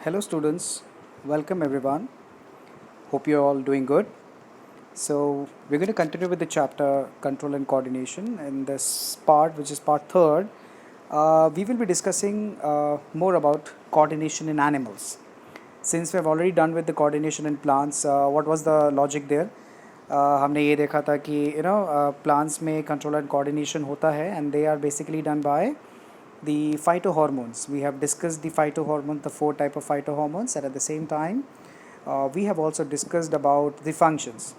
Hello students, welcome everyone. Hope you're all doing good. So we're going to continue with the chapter control and coordination. In this part, which is part third, we will be discussing more about coordination in animals. Since we have already done with the coordination in plants, what was the logic there? हमने ये देखा था कि plants में control and coordination होता है and they are basically done by the phytohormones. We have discussed the phytohormones, the four type of phytohormones, and at the same time, we have also discussed about the functions.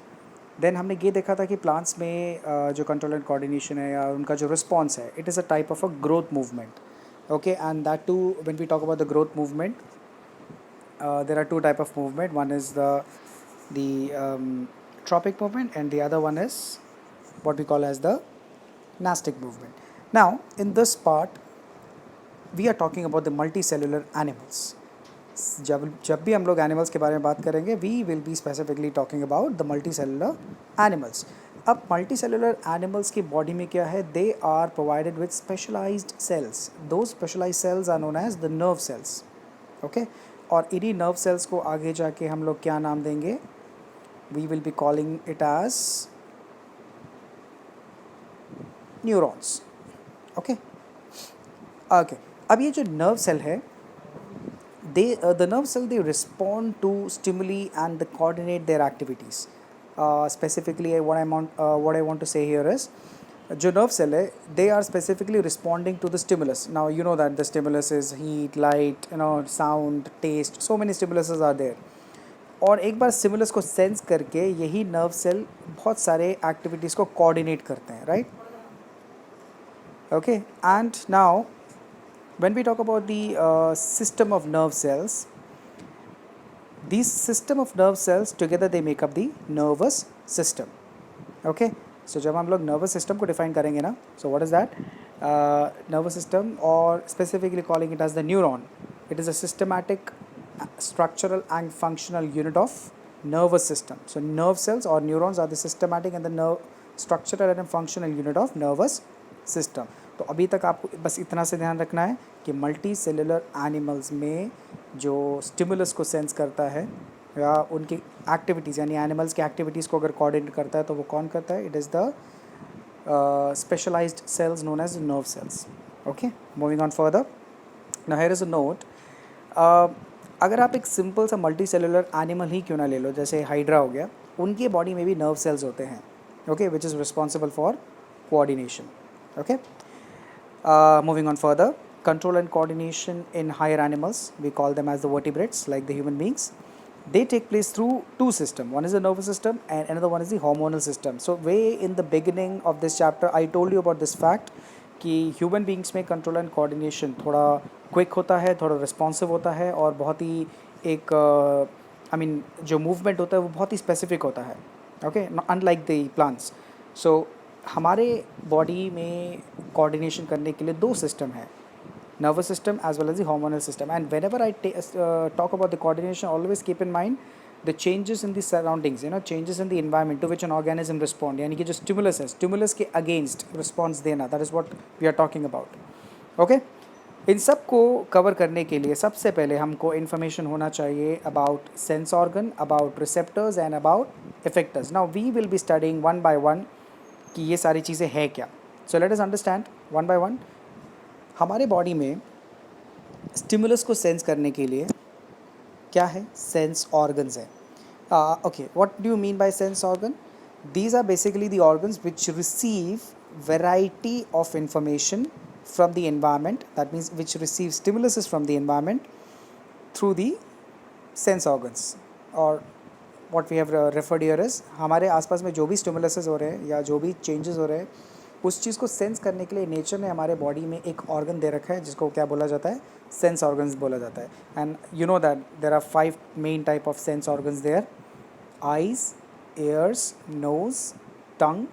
Then हमने ये देखा था कि plants में जो control and coordination है या उनका जो रिस्पॉन्स है it is a type of a growth movement okay and that too when we talk about the growth movement there are two type of movement. One is the tropic movement and the other one is what we call as the nastic movement. Now in this part we are talking about the multicellular animals. जब जब भी हम लोग animals के बारे में बात करेंगे we will be specifically talking about the multi cellular animals. अब मल्टी सेलुलर एनिमल्स की बॉडी में क्या है they are provided with specialised cells. दो specialised cells are known as the nerve cells. Okay और इन्हीं नर्व सेल्स को आगे जाके हम लोग क्या नाम देंगे we will be calling it as neurons. Okay okay अब ये जो नर्व सेल है the nerve cell they respond to stimuli and they coordinate their activities. Specifically what I want to say here is जो nerve cell है they are specifically responding to the stimulus. Now you know that the stimulus is heat, light, sound, taste, so many stimuluses are there. और एक बार stimulus को sense करके यही nerve cell बहुत सारे activities को coordinate करते हैं, right? Okay, and now when we talk about the system of nerve cells, these system of nerve cells together they make up the nervous system. Okay, so जब हम लोग nervous system को define करेंगे ना, so what is that nervous system or specifically calling it as the neuron. It is a systematic, structural and functional unit of nervous system. So nerve cells or neurons are the systematic and the nerve structural and functional unit of nervous system. तो अभी तक आपको बस इतना से ध्यान रखना है कि मल्टी सेलुलर एनिमल्स में जो स्टिमुलस को सेंस करता है या उनकी एक्टिविटीज़ यानी एनिमल्स की एक्टिविटीज़ को अगर कोऑर्डिनेट करता है तो वो कौन करता है. It is the specialized cells known as nerve cells. Okay moving on further. Now here is a note. अगर आप एक सिंपल सा मल्टी सेलुलर एनिमल ही क्यों ना ले लो जैसे हाइड्रा हो गया उनकी बॉडी में भी नर्व सेल्स होते हैं. Okay which is responsible for coordination. Okay moving on further, control and coordination in higher animals, we call them as the vertebrates like the human beings. They take place through two systems. One is the nervous system and another one is the hormonal system. So way in the beginning of this chapter I told you about this fact कि human beings में control and coordination थोड़ा quick होता है, थोड़ा responsive होता है और बहुत ही एक I mean जो movement होता है वो बहुत ही specific होता है. Okay, unlike the plants. So हमारे बॉडी में कोऑर्डिनेशन करने के लिए दो सिस्टम है nervous system as well as the hormonal system. And whenever I talk about the coordination always keep in mind the changes in the surroundings changes in the environment to which an organism respond. यानी कि जो stimulus है stimulus के against response देना that is what we are talking about. Okay इन सब को cover करने के लिए सबसे पहले हमको इन्फॉर्मेशन होना चाहिए about sense organ, about receptors and about effectors. Now we will be studying one by one कि ये सारी चीज़ें हैं क्या. So let us understand one by one. हमारे बॉडी में स्टिमुलस को सेंस करने के लिए क्या है सेंस ऑर्गन्स है. Okay what do you mean by sense organ. These are basically the organs which receive variety of information from the environment. That means which receive stimulus from the environment through the sense organs. और what we have referred here is हमारे आसपास में जो भी स्टिमुलसेस हो रहे हैं या जो भी चेंजेस हो रहे हैं उस चीज़ को सेंस करने के लिए नेचर ने हमारे बॉडी में एक ऑर्गन दे रखा है जिसको क्या बोला जाता है सेंस ऑर्गन्स बोला जाता है. And you know that there are 5 main type of sense organs there. Eyes, ears, nose, tongue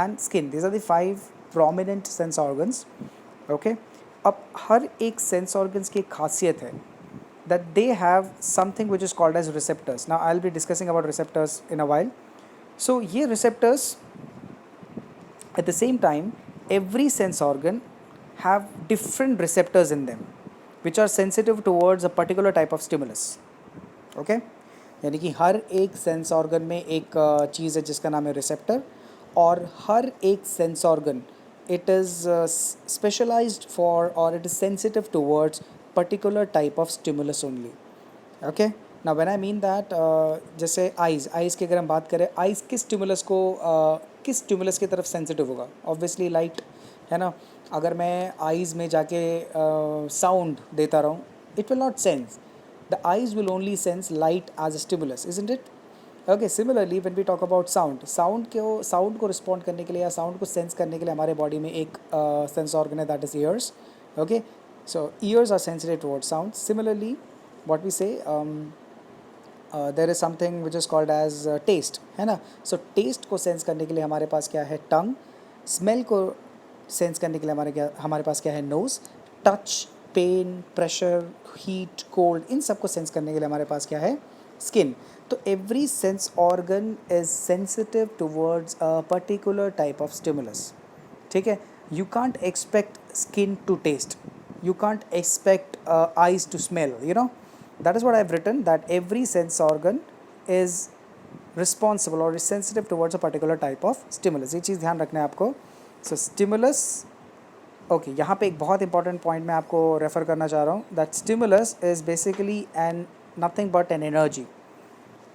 and skin. These are the 5 prominent sense organs. Okay. अब हर एक सेंस ऑर्गन्स की एक खासियत है that they have something which is called as receptors. Now I'll be discussing about receptors in a while. So ये receptors at the same time every sense organ have different receptors in them. Which are sensitive towards a particular type of stimulus. Okay, यानी कि हर एक sense organ में एक चीज़ है जिसका नाम है रिसेप्टर, और हर एक sense organ it is specialised for और it is sensitive towards particular type of stimulus only. Okay, ना व्हेन आई मीन दैट, जैसे आइज़ की अगर हम बात करें, आइज़ किस स्टिमुलस को किस स्टिमुलस की तरफ सेंसिटिव होगा? ऑब्वियसली लाइट, है ना. अगर मैं आइज़ में जाके साउंड देता रहूँ, it will not sense. The eyes will only sense light as a stimulus, isn't it? Okay, similarly when we talk about sound को रिस्पॉन्ड करने के लिए या साउंड को सेंस करने के लिए हमारे बॉडी में एक सेंस ऑर्गन है, that is ears. Okay, so ears are sensitive towards sound. Similarly what we say, there is something which is called as taste, है ना. सो टेस्ट को सेंस करने के लिए हमारे पास क्या है? टंग. स्मेल को सेंस करने के लिए हमारे पास क्या है? Nose. Touch, pain, pressure, heat, cold, इन सब को सेंस करने के लिए हमारे पास क्या है? स्किन. तो every sense organ is sensitive towards a particular type of stimulus. ठीक है, you can't expect skin to taste, you can't expect eyes to smell, you know. That is what I've written, that every sense organ is responsible or is sensitive towards a particular type of stimulus. ये चीज़ ध्यान रखना है आपको. So stimulus, okay, यहाँ पे एक बहुत important point मैं आपको रेफ़र करना चाह रहा हूँ, that stimulus is basically an nothing but an energy.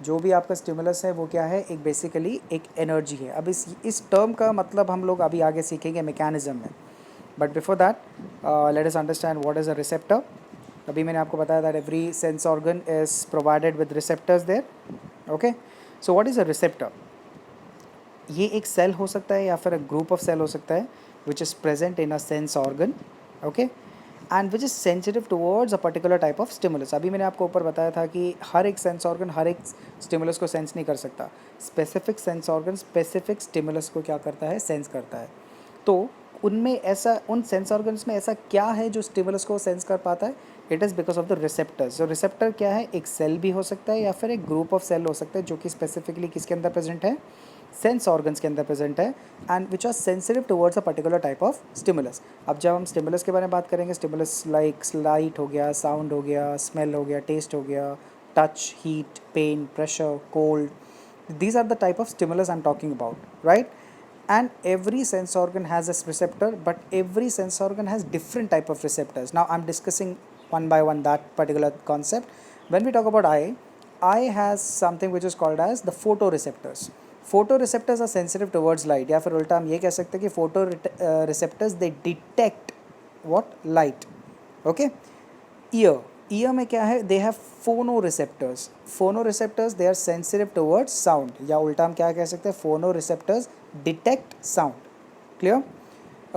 जो भी आपका स्टिमुलस है वो क्या है? एक बेसिकली एक एनर्जी है. अब इस टर्म का मतलब हम लोग अभी आगे सीखेंगे मैकेनिज्म में. But before that let us understand what is a receptor. अभी मैंने आपको बताया that every sense organ is provided with receptors there. Okay, so what is a receptor? ये एक सेल हो सकता है या फिर अ ग्रुप ऑफ सेल हो सकता है which is present in a sense organ. Okay, and which is sensitive towards a particular type of stimulus. अभी मैंने आपको ऊपर बताया था कि हर एक सेंस ऑर्गन हर एक स्टिमुलस को सेंस नहीं कर सकता. Specific sense organ specific stimulus को क्या करता है? सेंस करता है. तो उनमें ऐसा, उन सेंस ऑर्गन्स में ऐसा क्या है जो स्टिमुलस को सेंस कर पाता है? It is because of the receptors. जो रिसेप्टर क्या है? एक सेल भी हो सकता है या फिर एक ग्रुप ऑफ सेल हो सकता है जो कि स्पेसिफिकली किसके अंदर प्रेजेंट है? सेंस ऑर्गन्स के अंदर प्रेजेंट है, and which are sensitive towards a particular type of stimulus. अब जब हम स्टिमुलस के बारे में बात करेंगे, स्टिमुलस लाइक लाइट हो गया, साउंड हो गया, स्मेल हो गया, टेस्ट हो गया, touch, heat, pain, pressure, cold, these are the type of stimulus I'm talking about, right? And every sense organ has a receptor, but every sense organ has different type of receptors. Now I'm discussing one by one that particular concept. When we talk about eye has something which is called as the photoreceptors. Photoreceptors are sensitive towards light, या फिर उल्टा हम ये कह सकते हैं कि photoreceptors they detect what? Light. Okay. Ear में क्या है? They have phonoreceptors. Phonoreceptors they are sensitive towards sound, या उल्टा हम क्या कह सकते हैं? Phonoreceptors detect sound. Clear?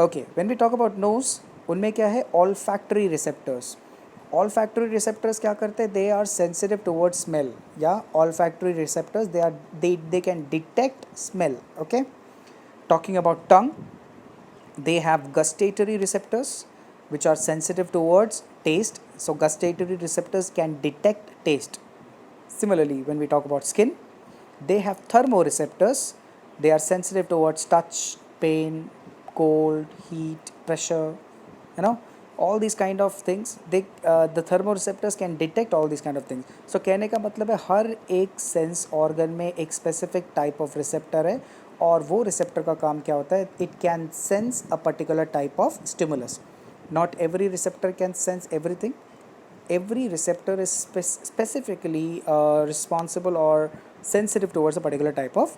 Okay, when we talk about nose, उनमें क्या है? ऑलफैक्टरी रिसेप्टर्स. ऑलफैक्टरी रिसेप्टर्स क्या करते हैं? They are sensitive towards smell, या olfactory receptors they can detect smell. Okay, talking about tongue, they have gustatory receptors which are sensitive towards taste. So gustatory receptors can detect taste. Similarly, when we talk about skin, they have thermoreceptors. They are sensitive towards touch, pain, cold, heat, pressure, you know, all these kind of things. The thermoreceptors can detect all these kind of things. So कहने का मतलब है हर एक sense organ में एक specific type of receptor है, और वो रिसेप्टर का काम क्या होता है? It can sense a particular type of stimulus. Not every receptor can sense everything. Every receptor is specifically responsible और sensitive towards a particular type of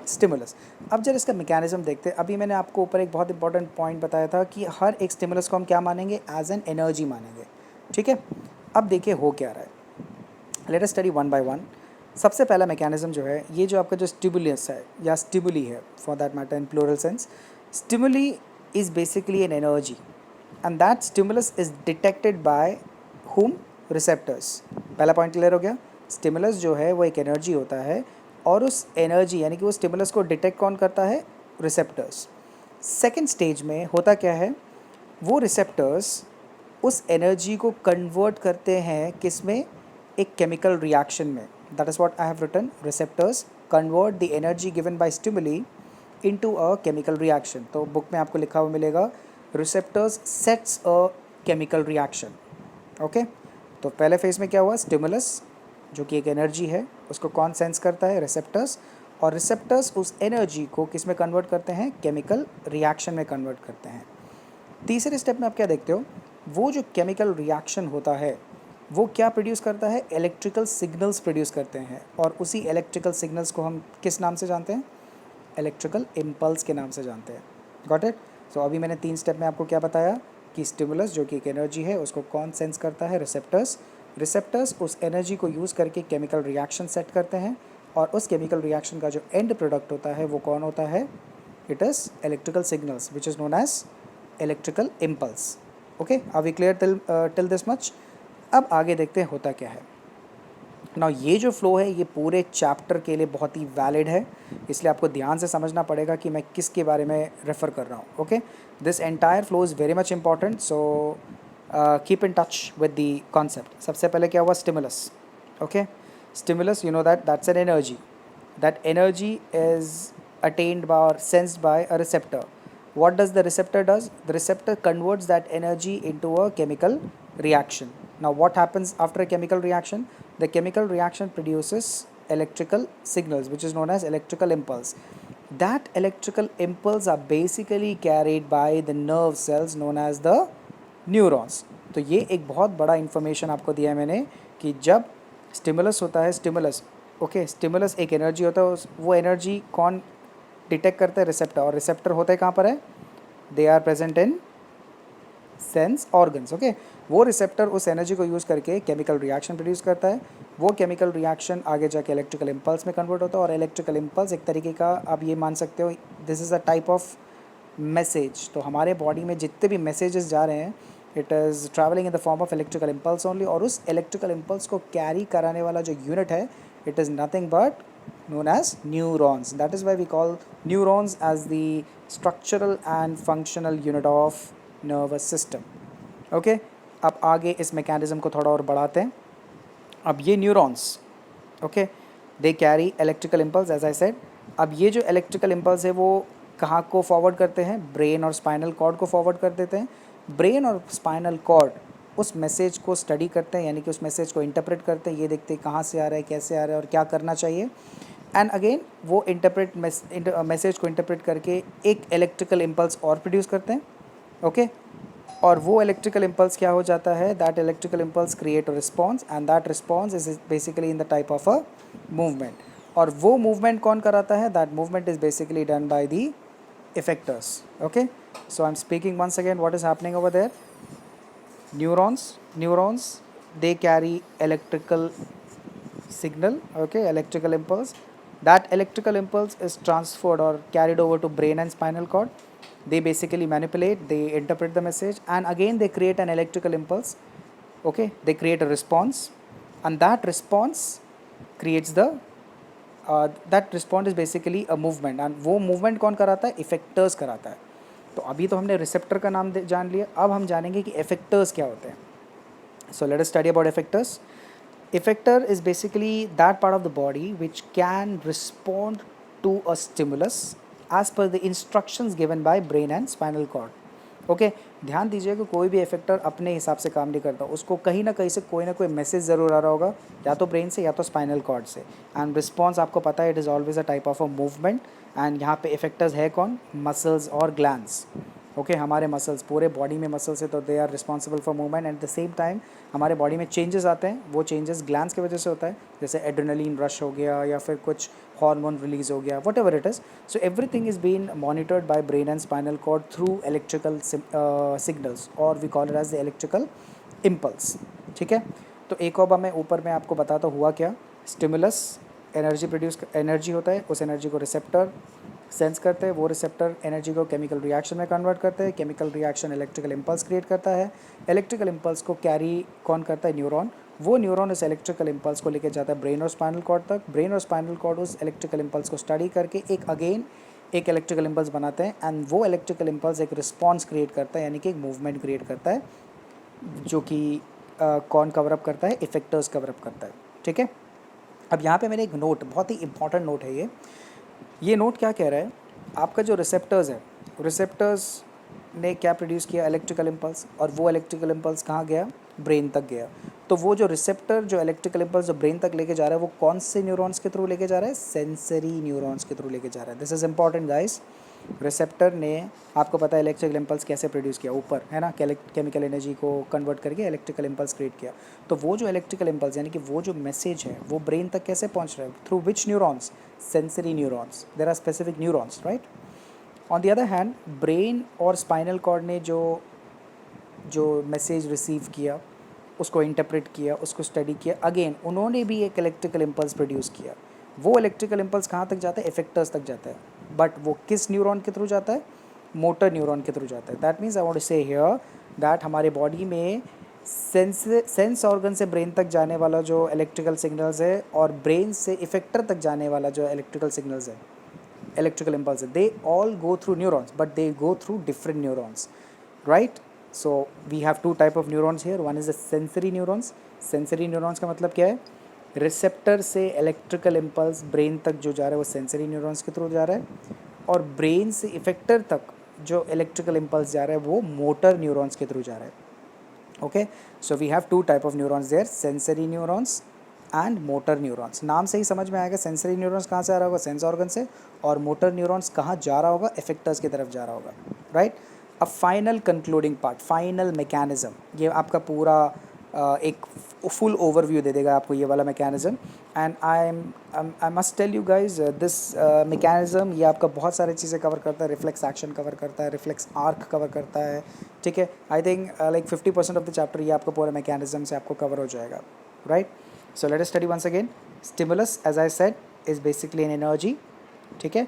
stimulus. अब जब इसका मैकेनिज्म देखते हैं, अभी मैंने आपको ऊपर एक बहुत इंपॉर्टेंट पॉइंट बताया था कि हर एक स्टिमुलस को हम क्या मानेंगे? एज एन एनर्जी मानेंगे. ठीक है, अब देखिए हो क्या रहा है. Late us study one by one. सबसे पहला मैकेनिज्म जो है, ये जो आपका जो स्टिमुलस है या स्टिमुली है for that matter in plural sense, stimuli is basically an energy, and that stimulus is detected by whom? Receptors. पहला पॉइंट क्लियर हो गया. स्टिमुलस जो है वो एक एनर्जी होता है, और उस एनर्जी यानी कि वो स्टिमुलस को डिटेक्ट कौन करता है? रिसेप्टर्स. सेकेंड स्टेज में होता क्या है? वो रिसेप्टर्स उस एनर्जी को कन्वर्ट करते हैं किस में? एक केमिकल रिएक्शन में. That is what I have written. Receptors convert the energy given by stimuli into a chemical reaction. तो बुक में आपको लिखा हुआ मिलेगा, receptors sets a chemical reaction. Okay, तो पहले फेज में क्या हुआ, स्टिमुलस जो कि एक एनर्जी है उसको कौन सेंस करता है, रिसेप्टर्स, और रिसेप्टर्स उस एनर्जी को किस में कन्वर्ट करते हैं, केमिकल रिएक्शन में कन्वर्ट करते हैं। तीसरे स्टेप में आप क्या देखते हो, वो जो केमिकल रिएक्शन होता है वो क्या प्रोड्यूस करता है, इलेक्ट्रिकल सिग्नल्स प्रोड्यूस करते हैं, और उसी इलेक्ट्रिकल सिग्नल्स को हम किस नाम से जानते हैं, इलेक्ट्रिकल इम्पल्स के नाम से जानते हैं। Got it. सो अभी मैंने 3 स्टेप में आपको क्या बताया कि स्टिमुलस जो कि एक एनर्जी है उसको कौन सेंस करता है, रिसेप्टर्स, रिसेप्टर्स उस एनर्जी को यूज़ करके केमिकल रिएक्शन सेट करते हैं, और उस केमिकल रिएक्शन का जो एंड प्रोडक्ट होता है वो कौन होता है, it is electrical signals which is known as electrical impulse. Okay, are we clear till this much. अब आगे देखते हैं होता क्या है। ना ये जो फ्लो है ये पूरे चैप्टर के लिए बहुत ही वैलिड है, इसलिए आपको ध्यान से समझना पड़ेगा कि मैं किसके बारे में रेफ़र कर रहा हूँ। Okay, this entire flow is very much important, so keep in touch with the concept. सबसे पहले क्या हुआ, stimulus. Okay, stimulus, you know that that's an energy, that energy is attained by or sensed by a receptor. What does the receptor does? The receptor converts that energy into a chemical reaction. Now what happens after a chemical reaction? The chemical reaction produces electrical signals which is known as electrical impulse. That electrical impulse are basically carried by the nerve cells known as the neurons. तो ये एक बहुत बड़ा information आपको दिया है मैंने कि जब स्टिमुलस होता है, स्टिमुलस, ओके, स्टिमुलस एक एनर्जी होता है, वो एनर्जी कौन डिटेक्ट करता है, रिसेप्टर, और रिसेप्टर होते हैं कहाँ पर है, they are present in sense organs. Okay, वो रिसेप्टर उस एनर्जी को यूज़ करके केमिकल रिएक्शन प्रोड्यूस करता है, वो केमिकल रिएक्शन आगे जाके इलेक्ट्रिकल इम्पल्स में कन्वर्ट होता है, और इलेक्ट्रिकल इम्पल्स एक तरीके का आप ये मान सकते हो this is a type of message. तो हमारे बॉडी में जितने भी मैसेजेस जा रहे हैं it is travelling in the form of electrical impulse only, और उस इलेक्ट्रिकल इम्पल्स को कैरी कराने वाला जो यूनिट है it is nothing but known as neurons. That is why we call neurons as the structural and functional unit of nervous system. Okay, अब आगे इस मैकेनिज्म को थोड़ा और बढ़ाते हैं। अब ये neurons, okay, they carry electrical impulse as I said. अब ये जो इलेक्ट्रिकल इम्पल्स है वो कहाँ को फॉरवर्ड करते हैं, ब्रेन और स्पाइनल कॉर्ड को फॉरवर्ड कर देते हैं। ब्रेन और स्पाइनल कॉर्ड उस मैसेज को स्टडी करते हैं, यानी कि उस मैसेज को इंटरप्रेट करते हैं, ये देखते हैं कहाँ से आ रहा है, कैसे आ रहा है और क्या करना चाहिए, एंड अगेन वो इंटरप्रेट मैसेज को इंटरप्रेट करके एक इलेक्ट्रिकल इम्पल्स और प्रोड्यूस करते हैं। ओके, और वो इलेक्ट्रिकल इम्पल्स क्या हो जाता है, that electrical impulse create a response, and that response is basically in the type of a movement. और वो मूवमेंट कौन कराता है, that movement is basically done by the effectors. Okay, so I'm speaking once again what is happening over there. Neurons they carry electrical signal, okay, electrical impulse. That electrical impulse is transferred or carried over to brain and spinal cord. They basically manipulate, they interpret the message, and again they create an electrical impulse. Okay, they create a response, and that response creates the that response is basically a movement, and वो movement कौन कराता है, effectors कराता है। तो अभी तो हमने रिसेप्टर का नाम जान लिया, अब हम जानेंगे कि इफेक्टर्स क्या होते हैं। So let us study about effectors. Effector is basically that part of the body which can respond to a stimulus as per the instructions given by brain and spinal cord. Okay, ध्यान दीजिए कि कोई भी effector अपने हिसाब से काम नहीं करता, उसको कहीं ना कहीं से कोई ना कोई मैसेज ज़रूर आ रहा होगा, या तो ब्रेन से या तो स्पाइनल कॉर्ड से, एंड रिस्पॉन्स आपको पता है it is always a type of a movement. And यहाँ पे इफेक्टर्स है कौन, मसल्स और ग्लैंड्स। ओके, हमारे मसल्स, पूरे बॉडी में मसल्स है तो they are responsible for movement, at the same time हमारे बॉडी में चेंजेस आते हैं, वो चेंजेस ग्लैंड्स की वजह से होता है, जैसे एड्रेनलिन रश हो गया या फिर कुछ हार्मोन रिलीज हो गया, whatever it is. So everything is been monitored by brain and spinal cord through electrical signals, और we call it as the electrical impulse. ठीक है, तो एक और बार मैं ऊपर में आपको बताता हुआ क्या, स्टिमुलस एनर्जी होता है, उस एनर्जी को रिसेप्टर सेंस करते हैं, वो रिसेप्टर एनर्जी को केमिकल रिएक्शन में कन्वर्ट करते हैं, chemical reaction electrical impulse create करता है, इलेक्ट्रिकल इम्पल्स को कैरी कौन करता है, न्यूरॉन, वो न्यूरॉन इस इलेक्ट्रिकल इम्पल्स को लेकर जाता है ब्रेन और स्पाइनल कॉर्ड तक, ब्रेन और स्पाइनल कॉर्ड उस इलेक्ट्रिकल इम्पल्स को स्टडी करके एक इलेक्ट्रिकल इम्पल्स बनाते हैं, एंड वो इलेक्ट्रिकल इम्पल्स एक रिस्पॉन्स क्रिएट करता है, यानी कि एक मूवमेंट क्रिएट करता है, जो कि कौन कवरअप करता है, इफेक्टर्स कवरअप करता है। ठीक है, अब यहाँ पे मैंने एक नोट, बहुत ही इंपॉर्टेंट नोट है ये नोट क्या कह रहा है, आपका जो रिसेप्टर्स है, रिसेप्टर्स ने क्या प्रोड्यूस किया, इलेक्ट्रिकल इम्पल्स, और वो इलेक्ट्रिकल इम्पल्स कहाँ गया, ब्रेन तक गया, तो वो जो रिसेप्टर जो इलेक्ट्रिकल इम्पल्स जो ब्रेन तक लेके जा रहा है वो कौन से न्यूरॉन्स के थ्रू लेके जा रहा है, सेंसरी न्यूरॉन्स के थ्रू लेके जा रहा है। This is important guys. Receptor ने आपको पता है इलेक्ट्रिकल इम्पल्स कैसे प्रोड्यूस किया, ऊपर है ना, केमिकल एनर्जी को कन्वर्ट करके इलेक्ट्रिकल इम्पल्स क्रिएट किया। तो वो जो इलेक्ट्रिकल इम्पल्स यानी कि वो जो मैसेज है वो ब्रेन तक कैसे पहुंच रहा है, through which neurons, sensory neurons, there are specific neurons, right. On the other hand brain और स्पाइनल कॉर्ड ने जो जो मैसेज रिसीव किया, उसको इंटरप्रेट किया, उसको स्टडी किया, अगेन उन्होंने भी एक इलेक्ट्रिकल इम्पल्स प्रोड्यूस किया। वो इलेक्ट्रिकल इम्पल्स कहाँ तक जाता है, इफेक्टर्स तक जाता है, बट वो किस न्यूरॉन के थ्रू जाता है, मोटर न्यूरॉन के थ्रू जाता है। That means I want to say here that हमारे बॉडी में सेंस ऑर्गन से ब्रेन तक जाने वाला जो इलेक्ट्रिकल सिग्नल्स है और ब्रेन से इफेक्टर तक जाने वाला जो इलेक्ट्रिकल सिग्नल्स है, electrical impulses, they all go through neurons but they go through different neurons, right? So we have two type of neurons here. One is the sensory neurons. Sensory neurons का मतलब क्या है, receptor से electrical impulse brain तक जो जा रहा है वो सेंसरी न्यूरॉन्स के थ्रू जा रहा है, और ब्रेन से इफेक्टर तक जो इलेक्ट्रिकल इम्पल्स जा रहा है वो मोटर न्यूरॉन्स के थ्रू जा रहा है। Okay, so we have two type of neurons there, sensory neurons and motor neurons. नाम से ही समझ में आएगा सेंसरी न्यूरॉन्स कहाँ से आ रहा होगा, सेंस ऑर्गन से, और मोटर न्यूरॉन्स कहाँ जा रहा होगा, इफेक्टर्स की तरफ जा रहा होगा, राइट। अब final concluding part, final mechanism, ये आपका पूरा एक फुल ओवरव्यू दे देगा आपको ये वाला mechanism. And I must tell you guys this mechanism ये आपका बहुत सारी चीज़ें कवर करता है, रिफ्लेक्स एक्शन कवर करता है, रिफ्लेक्स आर्क कवर करता है, ठीक है। I think like 50% of the chapter ये आपको पूरा मैकेनिज्म से आपको कवर हो जाएगा, right. So let us study once again. Stimulus as I said is basically an energy, ठीक है,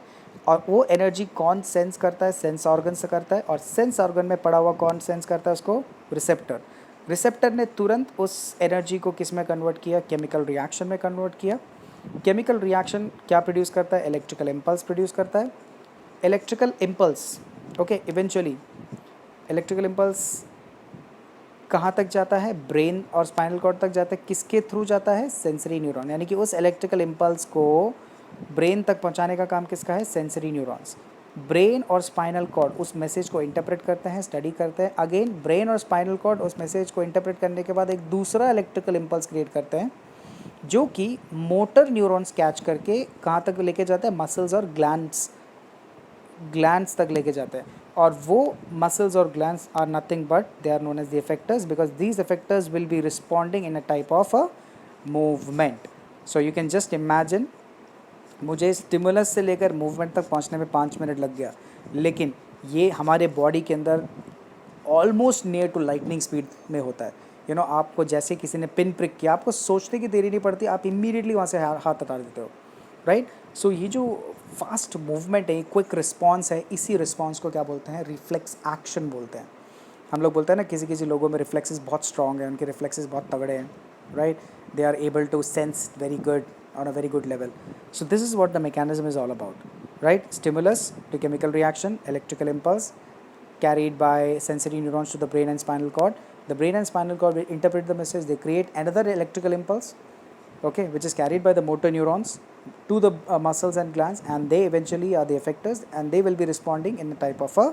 और वो एनर्जी कौन सेंस करता है, सेंस ऑर्गन से करता है, और सेंस ऑर्गन में पड़ा हुआ कौन सेंस करता है उसको, रिसेप्टर। रिसेप्टर ने तुरंत उस एनर्जी को किस में कन्वर्ट किया, केमिकल रिएक्शन में कन्वर्ट किया। केमिकल रिएक्शन क्या प्रोड्यूस करता है, इलेक्ट्रिकल इम्पल्स प्रोड्यूस करता है। Electrical impulse, okay, eventually electrical impulse कहाँ तक जाता है, ब्रेन और स्पाइनल कॉर्ड तक जाता है, किसके थ्रू जाता है, सेंसरी न्यूरॉन, यानी कि उस इलेक्ट्रिकल इम्पल्स को ब्रेन तक पहुँचाने का काम किसका है, सेंसरी न्यूरॉन्स। ब्रेन और स्पाइनल कॉर्ड उस मैसेज को इंटरप्रेट करते हैं, स्टडी करते हैं, अगेन ब्रेन और स्पाइनल कॉर्ड उस मैसेज को इंटरप्रेट करने के बाद एक दूसरा इलेक्ट्रिकल इम्पल्स क्रिएट करते हैं जो कि मोटर न्यूरॉन्स कैच करके कहाँ तक लेके जाता है, मसल्स और ग्लैंड्स तक लेके जाते हैं, और वो मसल्स और glands are nothing but they are known as the effectors, because these effectors will be responding in a type of a movement. So you can just imagine, मुझे स्टिमुलस से लेकर मूवमेंट तक पहुंचने में 5 मिनट लग गया, लेकिन ये हमारे बॉडी के अंदर almost near to lightning speed में होता है। यू नो, आपको जैसे किसी ने पिन प्रिक किया, आपको सोचने की देरी नहीं पड़ती, आप इमीडिएटली वहाँ से हाथ हटा देते हो, राइट। सो ये जो फास्ट मूवमेंट है, क्विक रिस्पॉन्स है, इसी रिस्पॉन्स को क्या बोलते हैं, रिफ्लेक्स एक्शन बोलते हैं। हम लोग बोलते हैं ना किसी किसी लोगों में रिफ्लेक्सेस बहुत स्ट्रॉन्ग है, उनके रिफ्लेक्सेस बहुत तगड़े हैं, right, they are able to sense very good on a very good level. So this is what the mechanism is all about, right? Stimulus to chemical reaction, electrical impulse carried by sensory neurons to the brain and spinal cord. The brain and spinal cord will interpret the message, they create another electrical impulse, okay, which is carried by the motor neurons to the muscles and glands, and they eventually are the effectors and they will be responding in a type of a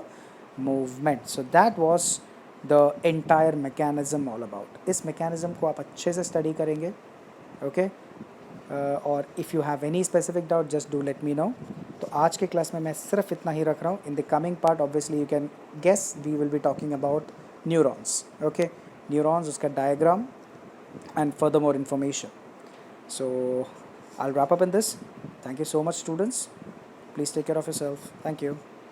movement. So that was the entire mechanism all about. इस mechanism को आप अच्छे से study करेंगे, okay? और if you have any specific doubt just do let me know. तो आज के क्लास में मैं सिर्फ इतना ही रख रहा हूँ। In the coming part obviously you can guess we will be talking about neurons, okay, neurons, उसका diagram and further more information. So I will wrap up in this. Thank you so much students, please take care of yourself, thank you.